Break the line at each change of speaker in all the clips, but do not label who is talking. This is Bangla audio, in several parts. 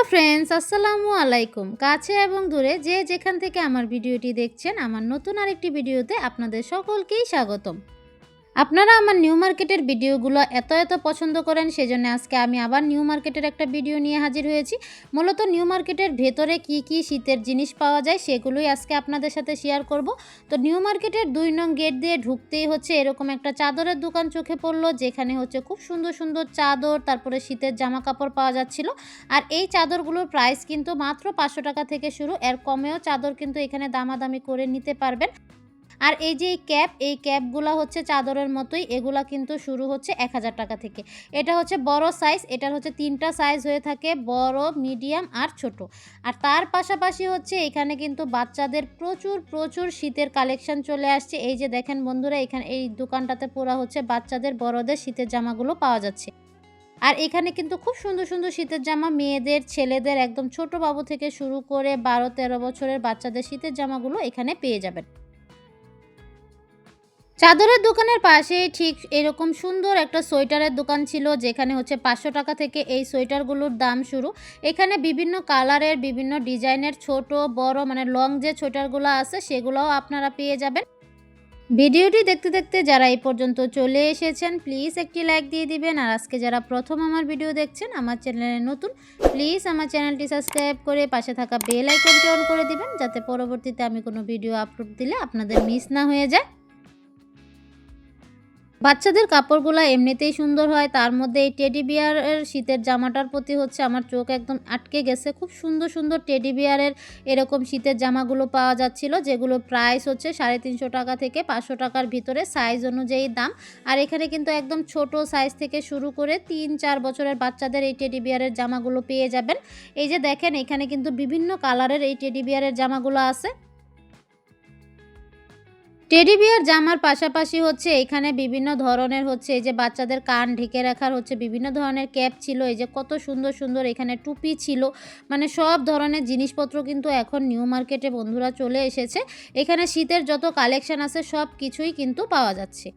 ফ্রেন্ডস, আসসালামু আলাইকুম। কাছে এবং দূরে যে যেখান থেকে আমার ভিডিওটি দেখছেন, আমার নতুন আরেকটি ভিডিওতে আপনাদের সকলকেই স্বাগতম। আপনারা আমার নিউ মার্কেটের ভিডিওগুলো এত পছন্দ করেন, সেজন্য আজকে আমি আবার নিউ মার্কেটের একটা ভিডিও নিয়ে হাজির হয়েছি। মূলত নিউ মার্কেটের ভেতরে কি শীতের জিনিস পাওয়া যায় সেগুলোই আজকে আপনাদের সাথে শেয়ার করব। তো নিউ মার্কেটের 2 নং গেট দিয়ে ঢুকতেই হচ্ছে এরকম একটা চাদরের দোকান চোখে পড়লো, যেখানে হচ্ছে খুব সুন্দর সুন্দর চাদর, তারপরে শীতের জামা কাপড় পাওয়া যাচ্ছিল। আর এই চাদরগুলোর প্রাইস কিন্তু মাত্র 500 টাকা থেকে শুরু, এর কমেও চাদর কিন্তু এখানে দামাদামি করে নিতে পারবেন। আর এই যে এই ক্যাপগুলা হচ্ছে চাদরের মতোই, এগুলা কিন্তু শুরু হচ্ছে 1000 টাকা থেকে। এটা হচ্ছে বড় সাইজ, এটার হচ্ছে 3টা সাইজ হয়ে থাকে, বড়, মিডিয়াম আর ছোট। আর তার পাশাপাশি হচ্ছে এখানে কিন্তু বাচ্চাদের প্রচুর শীতের কালেকশন চলে আসছে। এই যে দেখেন বন্ধুরা, এখানে এই দোকানটাতে পুরা হচ্ছে বাচ্চাদের, বড়দের শীতের জামাগুলো পাওয়া যাচ্ছে। আর এখানে কিন্তু খুব সুন্দর সুন্দর শীতের জামা মেয়েদের, ছেলেদের, একদম ছোট বাবু থেকে শুরু করে 12-13 বছরের বাচ্চাদের শীতের জামাগুলো এখানে পেয়ে যাবেন। চাদরের দোকানের পাশেই ঠিক এরকম সুন্দর একটা সোয়েটারের দোকান ছিল, যেখানে হচ্ছে 500 টাকা থেকে এই সোয়েটারগুলোর দাম শুরু। এখানে বিভিন্ন কালারের, বিভিন্ন ডিজাইনের ছোট বড় মানে লং যে সোয়েটারগুলো আছে সেগুলোও আপনারা পেয়ে যাবেন। ভিডিওটি দেখতে দেখতে যারা এই পর্যন্ত চলে এসেছেন, প্লিজ একটি লাইক দিয়ে দিবেন। আর আজকে যারা প্রথম আমার ভিডিও দেখছেন, আমার চ্যানেলে নতুন, প্লিজ আমার চ্যানেলটি সাবস্ক্রাইব করে পাশে থাকা বেল আইকনটি অন করে দিবেন, যাতে পরবর্তীতে আমি কোনো ভিডিও আপলোড দিলে আপনাদের মিস না হয়ে যায়। বাচ্চাদের কাপড়গুলো এমনিতেই সুন্দর হয়, তার মধ্যে এই টেডি বিয়ারের শীতের জামাটার প্রতি হচ্ছে আমার চোখ একদম আটকে গেছে। খুব সুন্দর সুন্দর টেডি বিয়ারের এরকম শীতের জামাগুলো পাওয়া যাচ্ছিল, যেগুলো প্রাইস হচ্ছে 350 টাকা থেকে 500 টাকার ভিতরে, সাইজ অনুযায়ী দাম। আর এখানে কিন্তু একদম ছোট সাইজ থেকে শুরু করে 3-4 বছরের বাচ্চাদের এই টেডি বিয়ারের জামাগুলো পেয়ে যাবেন। এই যে দেখেন, এখানে কিন্তু বিভিন্ন কালারের এই টেডি বিয়ারের জামাগুলো আছে। টেডি বিয়ার জামার পাশাপাশি হচ্ছে এখানে বিভিন্ন ধরনের হচ্ছে এই যে বাচ্চাদের কান ঢেকে রাখার হচ্ছে বিভিন্ন ধরনের ক্যাপ ছিল। এই যে কত সুন্দর সুন্দর এখানে টুপি ছিল, মানে সব ধরনের জিনিসপত্র কিন্তু এখন নিউ মার্কেটে বন্ধুরা চলে এসেছে। এখানে শীতের যত কালেকশন আছে সব কিছুই কিন্তু পাওয়া যাচ্ছে।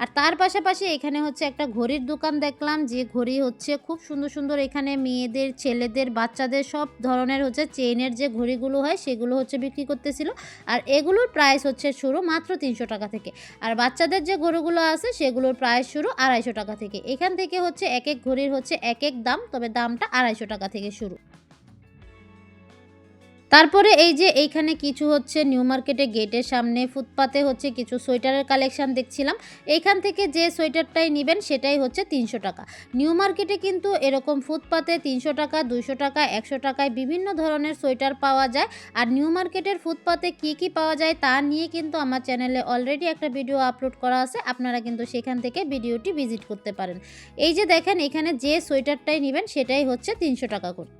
আর তার পাশাপাশি এখানে হচ্ছে একটা ঘড়ির দোকান দেখলাম, যে ঘড়ি হচ্ছে খুব সুন্দর সুন্দর, এখানে মেয়েদের, ছেলেদের, বাচ্চাদের সব ধরনের হচ্ছে চেইনের যে ঘড়িগুলো হয় সেগুলো হচ্ছে বিক্রি করতেছিল। আর এগুলোর প্রাইস হচ্ছে শুরু মাত্র 300 টাকা থেকে। আর বাচ্চাদের যে ঘড়িগুলো আছে সেগুলোর প্রাইস শুরু 250 টাকা থেকে। এখান থেকে হচ্ছে এক এক ঘড়ির হচ্ছে এক এক দাম, তবে দামটা 250 টাকা থেকে শুরু। তারপরে এই যে এইখানে কিছু হচ্ছে নিউ মার্কেটে গেটের সামনে ফুটপাতে হচ্ছে কিছু সোয়েটারের কালেকশন দেখছিলাম। এইখান থেকে যে সোয়েটারটাই নেবেন সেটাই হচ্ছে 300 টাকা। নিউ মার্কেটে কিন্তু এরকম ফুটপাতে 300 টাকা, 200 টাকা, 100 টাকায় বিভিন্ন ধরনের সোয়েটার পাওয়া যায়। আর নিউ মার্কেটের ফুটপাতে কি পাওয়া যায় তা নিয়ে কিন্তু আমার চ্যানেলে অলরেডি একটা ভিডিও আপলোড করা আছে, আপনারা কিন্তু সেখান থেকে ভিডিওটি ভিজিট করতে পারেন। এই যে দেখেন, এখানে যে সোয়েটারটাই নেবেন সেটাই হচ্ছে 300 টাকা করে।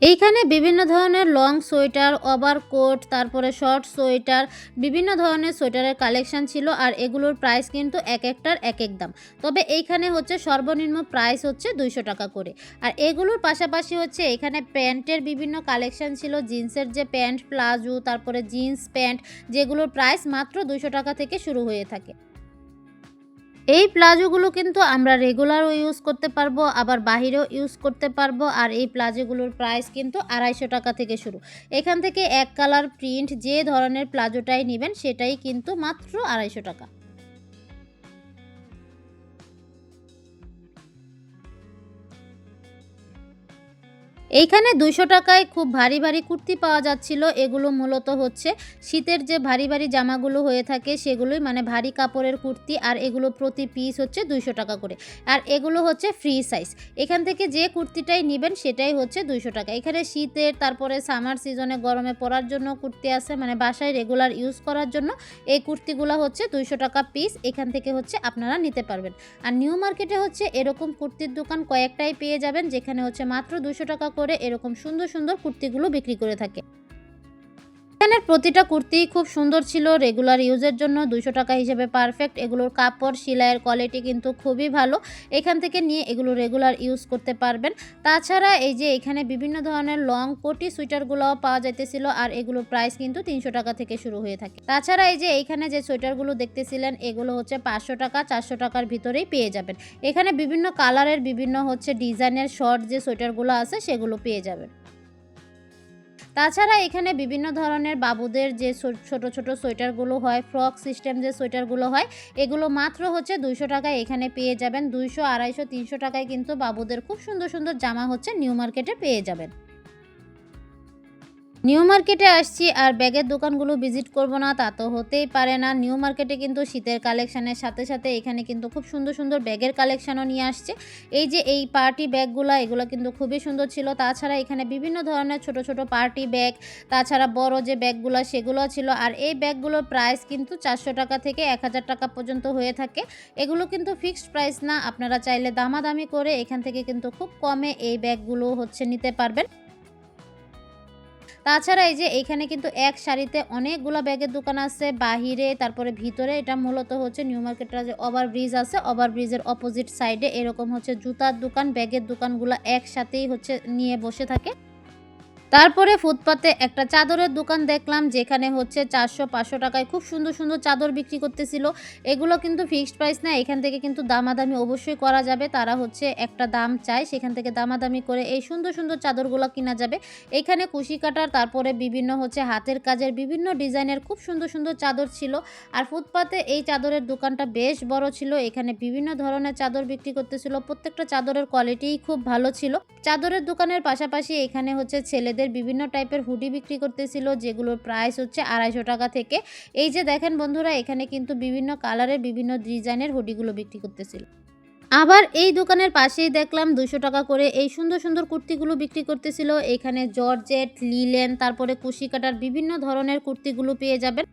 এইখানে বিভিন্ন ধরনের লং সোয়েটার, ওভারকোট, তারপরে শর্ট সোয়েটার, বিভিন্ন ধরনের সোয়েটারের কালেকশন ছিল। আর এগুলোর প্রাইস কিন্তু এক একটার এক এক দাম, তবে এইখানে হচ্ছে সর্বনিম্ন প্রাইস হচ্ছে 200 টাকা করে। আর এগুলোর পাশাপাশি হচ্ছে এখানে প্যান্টের বিভিন্ন কালেকশন ছিল, জিন্সের যে প্যান্ট, প্লাজো, তারপরে জিন্স প্যান্ট, যেগুলোর প্রাইস মাত্র 200 টাকা থেকে শুরু হয়ে থাকে। এই প্লাজোগুলো কিন্তু আমরা রেগুলারও ইউজ করতে পারবো, আবার বাহিরেও ইউজ করতে পারবো। আর এই প্লাজোগুলোর প্রাইস কিন্তু 250 টাকা থেকে শুরু। এখান থেকে এক কালার প্রিন্ট যে ধরনের প্লাজোটাই নেবেন সেটাই কিন্তু মাত্র 250 টাকা। এইখানে 200 টাকায় খুব ভারী কুর্তি পাওয়া যাচ্ছিল। এগুলো মূলত হচ্ছে শীতের যে ভারী জামাগুলো হয়ে থাকে সেগুলোই, মানে ভারী কাপড়ের কুর্তি। আর এগুলো প্রতি পিস হচ্ছে 200 টাকা করে। আর এগুলো হচ্ছে ফ্রি সাইজ। এখান থেকে যে কুর্তিটাই নেবেন সেটাই হচ্ছে 200 টাকা। এখানে শীতের, তারপরে সামার সিজনে গরমে পরার জন্য কুর্তি আছে, মানে বাসায় রেগুলার ইউজ করার জন্য এই কুর্তিগুলো হচ্ছে 200 টাকা পিস। এখান থেকে হচ্ছে আপনারা নিতে পারবেন। আর নিউ মার্কেটে হচ্ছে এরকম কুর্তির দোকান কয়েকটাই পেয়ে যাবেন, যেখানে হচ্ছে মাত্র 200 টাকা করে এরকম সুন্দর সুন্দর কুর্তিগুলো বিক্রি করে থাকে। এখানের প্রতিটা কুর্তিই খুব সুন্দর ছিল, রেগুলার ইউজের জন্য 200 টাকা হিসেবে পারফেক্ট। এগুলোর কাপড় সেলাইয়ের কোয়ালিটি কিন্তু খুবই ভালো, এখান থেকে নিয়ে এগুলো রেগুলার ইউজ করতে পারবেন। তাছাড়া এই যে এখানে বিভিন্ন ধরনের লং কোটি সোয়েটারগুলোও পাওয়া যাইতেছিল, আর এগুলোর প্রাইস কিন্তু 300 টাকা থেকে শুরু হয়ে থাকে। তাছাড়া এই যে এইখানে যে সোয়েটারগুলো দেখতেছিলেন এগুলো হচ্ছে 500 টাকা 400 টাকার ভিতরেই পেয়ে যাবেন। এখানে বিভিন্ন কালারের বিভিন্ন হচ্ছে ডিজাইনের শর্ট যে সোয়েটারগুলো আছে সেগুলো পেয়ে যাবেন। তাছাড়া এখানে বিভিন্ন ধরনের বাবুদের যে ছোট ছোট সোয়েটারগুলো হয়, ফ্রক সিস্টেম যে সোয়েটারগুলো হয়, এগুলো মাত্র হচ্ছে 200 টাকায় এখানে পেয়ে যাবেন। 200, 250, 300 টাকায় কিন্তু বাবুদের খুব সুন্দর সুন্দর জামা হচ্ছে নিউ মার্কেটে পেয়ে যাবেন। নিউ মার্কেটে আসছি আর ব্যাগের দোকানগুলো ভিজিট করব না তা তো হতেই পারে না। নিউ মার্কেটে কিন্তু শীতের কালেকশানের সাথে সাথে এখানে কিন্তু খুব সুন্দর সুন্দর ব্যাগের কালেকশানও নিয়ে আসছে। এই যে এই পার্টি ব্যাগগুলো, এগুলো কিন্তু খুবই সুন্দর ছিল। তাছাড়া এখানে বিভিন্ন ধরনের ছোট ছোট পার্টি ব্যাগ, তাছাড়া বড় যে ব্যাগগুলো সেগুলো ছিল। আর এই ব্যাগগুলোর প্রাইস কিন্তু 400 টাকা থেকে 1000 টাকা পর্যন্ত হয়ে থাকে। এগুলো কিন্তু ফিক্সড প্রাইস না, আপনারা চাইলে দামাদামি করে এখান থেকে কিন্তু খুব কমে এই ব্যাগগুলো হচ্ছে নিতে পারবেন। তাছাড়া এই যে এইখানে কিন্তু এক সারিতে অনেকগুলো ব্যাগের দোকান আছে, বাহিরে তারপরে ভিতরে। এটা মূলত হচ্ছে নিউ মার্কেটের যে ওভারব্রিজ আছে, ওভারব্রিজের অপোজিট সাইডে এরকম হচ্ছে জুতার দোকান, ব্যাগের দোকানগুলো একসাথেই হচ্ছে নিয়ে বসে থাকে। তারপরে ফুটপাতে একটা চাদরের দোকান দেখলাম, যেখানে হচ্ছে 400-500 টাকায় খুব সুন্দর সুন্দর চাদর বিক্রি করতেছিল। এগুলো কিন্তু ফিক্সড প্রাইস না, এখান থেকে কিন্তু দামাদামি অবশ্যই করা যাবে। তারা হচ্ছে একটা দাম চায়, সেখান থেকে দামাদামি করে এই সুন্দর সুন্দর চাদরগুলো কিনা যাবে। এখানে কুশি কাটার, তারপরে বিভিন্ন হচ্ছে হাতের কাজের বিভিন্ন ডিজাইনের খুব সুন্দর সুন্দর চাদর ছিল। আর ফুটপাতে এই চাদরের দোকানটা বেশ বড় ছিল, এখানে বিভিন্ন ধরনের চাদর বিক্রি করতেছিল। প্রত্যেকটা চাদরের কোয়ালিটিই খুব ভালো ছিল। চাদরের দোকানের পাশাপাশি এখানে হচ্ছে ছেলেদের বিভিন্ন টাইপের হুডি বিক্রি করতেছিল, যেগুলোর প্রাইস হচ্ছে 250 টাকা থেকে। এই যে দেখেন বন্ধুরা, এখানে কিন্তু বিভিন্ন কালারের বিভিন্ন ডিজাইনের হুডিগুলো বিক্রি করতেছিল। আবার এই দোকানের পাশেই দেখলাম 200 টাকা করে এই সুন্দর সুন্দর কুর্তিগুলো বিক্রি করতেছিল। এখানে জর্জেট, লিলেন, তারপরে কুশি কাটার বিভিন্ন ধরনের কুর্তিগুলো পেয়ে যাবেন।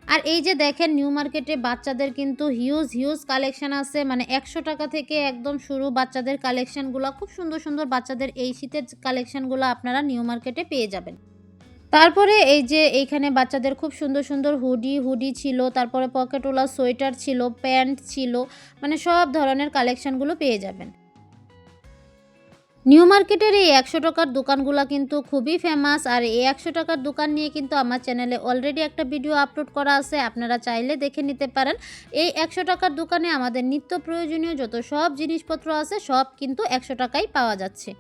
আর এই যে দেখেন নিউ মার্কেটে বাচ্চাদের কিন্তু হিউজ হিউজ কালেকশন আছে, মানে 100 টাকা থেকে একদম শুরু বাচ্চাদের কালেকশনগুলো। খুব সুন্দর সুন্দর বাচ্চাদের এই শীতের কালেকশনগুলো আপনারা নিউ মার্কেটে পেয়ে যাবেন। তারপরে এই যে এইখানে বাচ্চাদের খুব সুন্দর সুন্দর হুডি ছিল, তারপরে পকেটওয়ালা সোয়েটার ছিল, প্যান্ট ছিল, মানে সব ধরনের কালেকশনগুলো পেয়ে যাবেন। নিউ মার্কেটের এই 100 টাকার দোকানগুলো কিন্তু খুবই ফেমাস। আর এই 100 টাকার দোকান নিয়ে কিন্তু আমার চ্যানেলে অলরেডি একটা ভিডিও আপলোড করা আছে, আপনারা চাইলে দেখে নিতে পারেন। এই 100 টাকার দোকানে আমাদের নিত্য প্রয়োজনীয় যত সব জিনিসপত্র আছে সব কিন্তু 100 টাকায় পাওয়া যাচ্ছে।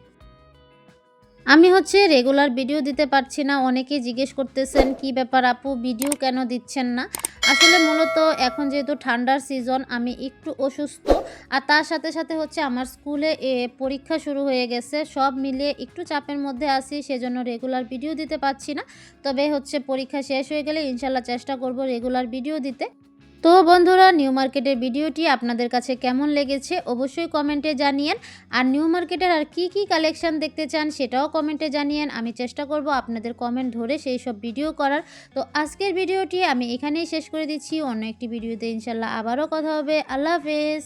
আমি হচ্ছে রেগুলার ভিডিও দিতে পারছি না, অনেকেই জিজ্ঞেস করতেছেন কি ব্যাপার আপু ভিডিও কেন দিচ্ছেন না। আসলে মূলত এখন যেহেতু ঠান্ডার সিজন, আমি একটু অসুস্থ, আর তার সাথে সাথে হচ্ছে আমার স্কুলে পরীক্ষা শুরু হয়ে গেছে, সব মিলিয়ে একটু চাপের মধ্যে আছি, সেজন্য রেগুলার ভিডিও দিতে পারছি না। তবে হচ্ছে পরীক্ষা শেষ হয়ে গেলে ইনশাল্লাহ চেষ্টা করব রেগুলার ভিডিও দিতে। তো বন্ধুরা, নিউ মার্কেটের ভিডিওটি আপনাদের কাছে কেমন লেগেছে অবশ্যই কমেন্টে জানিয়েন। আর নিউ মার্কেটের আর কি কি কালেকশন দেখতে চান সেটাও কমেন্টে জানিয়েন, আমি চেষ্টা করব আপনাদের কমেন্ট ধরে সেই সব ভিডিও করার। তো আজকের ভিডিওটি আমি এখানেই শেষ করে দিচ্ছি, অন্য একটি ভিডিওতে ইনশাল্লাহ আবারও কথা হবে। আল্লাহ হাফেজ।